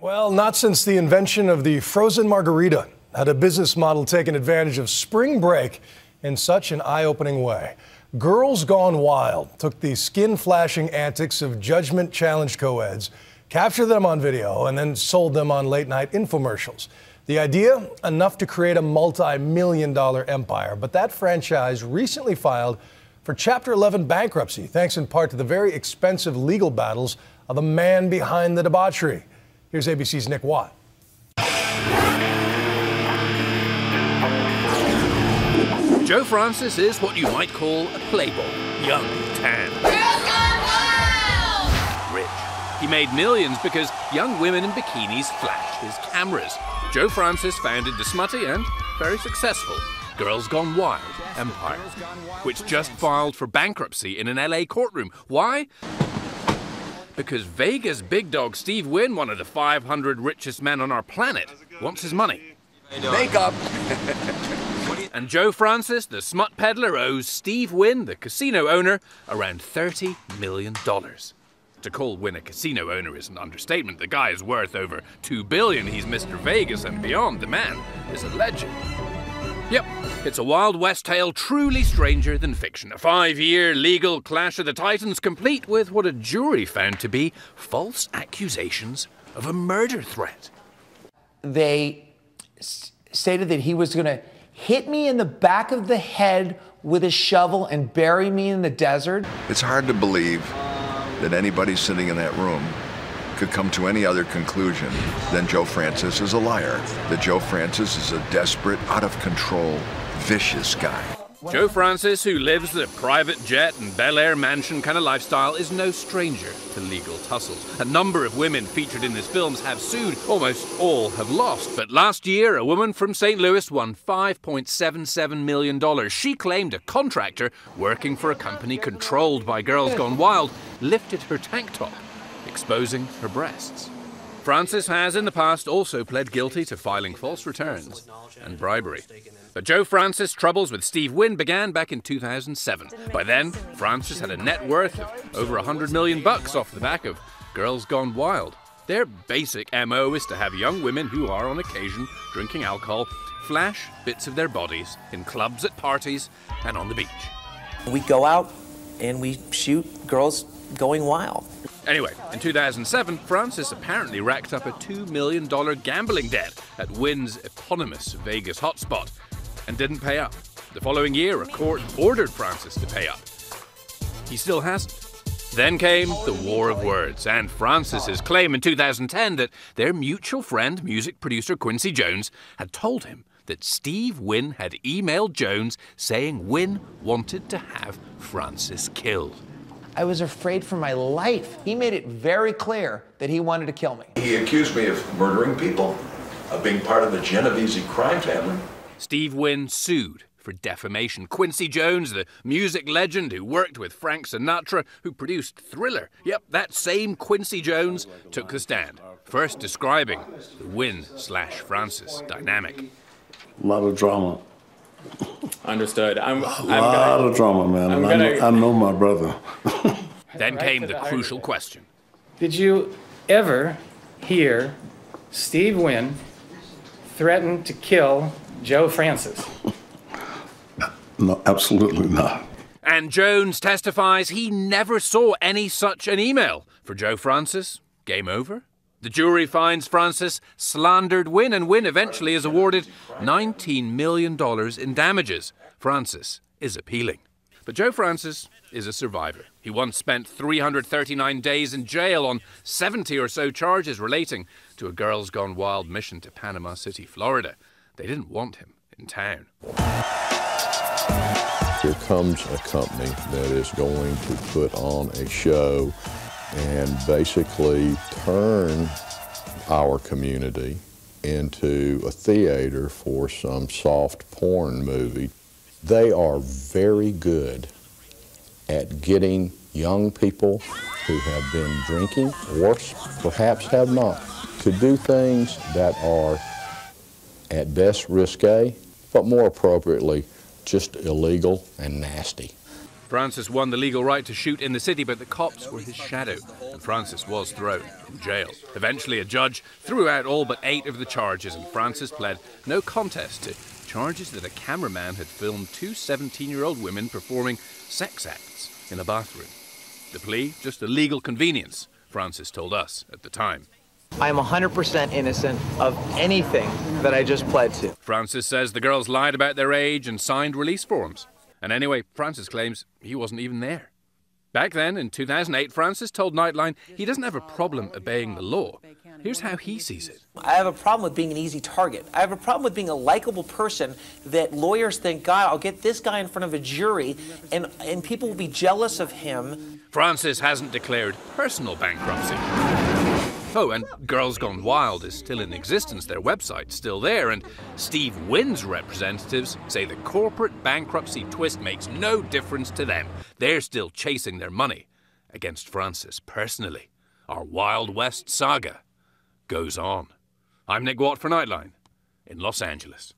Well, not since the invention of the frozen margarita had a business model taken advantage of spring break in such an eye-opening way. Girls Gone Wild took the skin-flashing antics of judgment-challenged co-eds, captured them on video, and then sold them on late-night infomercials. The idea, enough to create a multi-million-dollar empire. But that franchise recently filed for Chapter 11 bankruptcy, thanks in part to the very expensive legal battles of the man behind the debauchery. Here's ABC's Nick Watt. Joe Francis is what you might call a playboy, young, tan, rich. He made millions because young women in bikinis flashed his cameras. Joe Francis founded the smutty and very successful Girls Gone Wild empire, which just filed for bankruptcy in an LA courtroom. Why? Because Vegas big dog Steve Wynn, one of the 500 richest men on our planet, wants his money. Makeup. And Joe Francis, the smut peddler, owes Steve Wynn, the casino owner, around $30 million. To call Wynn a casino owner is an understatement. The guy is worth over $2 billion. He's Mr. Vegas and beyond. The man is a legend. Yep, it's a Wild West tale truly stranger than fiction. A 5-year legal clash of the titans, complete with what a jury found to be false accusations of a murder threat. They stated that he was going to hit me in the back of the head with a shovel and bury me in the desert. It's hard to believe that anybody sitting in that room could come to any other conclusion than Joe Francis is a liar, that Joe Francis is a desperate, out-of-control, vicious guy. Joe Francis, who lives the private jet and Bel Air mansion kind of lifestyle, is no stranger to legal tussles. A number of women featured in his films have sued. Almost all have lost. But last year, a woman from St. Louis won $5.77 million. She claimed a contractor working for a company controlled by Girls Gone Wild lifted her tank top, exposing her breasts. Francis has in the past also pled guilty to filing false returns and bribery. But Joe Francis' troubles with Steve Wynn began back in 2007. By then, Francis had a net worth of over $100 million off the back of Girls Gone Wild. Their basic MO is to have young women who are on occasion drinking alcohol flash bits of their bodies in clubs, at parties, and on the beach. We go out and we shoot girls going wild. Anyway, in 2007, Francis apparently racked up a $2 million gambling debt at Wynn's eponymous Vegas hotspot and didn't pay up. The following year, a court ordered Francis to pay up. He still hasn't. Then came the war of words, and Francis's claim in 2010 that their mutual friend, music producer Quincy Jones, had told him that Steve Wynn had emailed Jones saying Wynn wanted to have Francis killed. I was afraid for my life. He made it very clear that he wanted to kill me. He accused me of murdering people, of being part of the Genovese crime family. Steve Wynn sued for defamation. Quincy Jones, the music legend who worked with Frank Sinatra, who produced Thriller. Yep, that same Quincy Jones took the stand, first describing the Wynn/Francis dynamic. A lot of drama. Understood. A lot of drama, man. I know my brother. Then came the crucial question. Did you ever hear Steve Wynn threaten to kill Joe Francis? No, absolutely not. And Jones testifies he never saw any such an email. For Joe Francis, game over. The jury finds Francis slandered Wynn, and Wynn eventually is awarded $19 million in damages. Francis is appealing. But Joe Francis is a survivor. He once spent 339 days in jail on 70 or so charges relating to a Girls Gone Wild mission to Panama City, Florida. They didn't want him in town. Here comes a company that is going to put on a show and basically turn our community into a theater for some soft porn movie. They are very good at getting young people who have been drinking, or perhaps have not, to do things that are at best risque, but more appropriately, just illegal and nasty. Francis won the legal right to shoot in the city, but the cops were his shadow, and Francis was thrown in jail. Eventually, a judge threw out all but 8 of the charges, and Francis pled no contest to charges that a cameraman had filmed 2 17-year-old women performing sex acts in a bathroom. The plea, just a legal convenience, Francis told us at the time. I am 100% innocent of anything that I just pled to. Francis says the girls lied about their age and signed release forms. And anyway, Francis claims he wasn't even there. Back then, in 2008, Francis told Nightline he doesn't have a problem obeying the law. Here's how he sees it. I have a problem with being an easy target. I have a problem with being a likable person that lawyers think, God, I'll get this guy in front of a jury and people will be jealous of him. Francis hasn't declared personal bankruptcy. Oh, and Girls Gone Wild is still in existence. Their website's still there, and Steve Wynn's representatives say the corporate bankruptcy twist makes no difference to them. They're still chasing their money against Francis personally. Our Wild West saga goes on. I'm Nick Watt for Nightline in Los Angeles.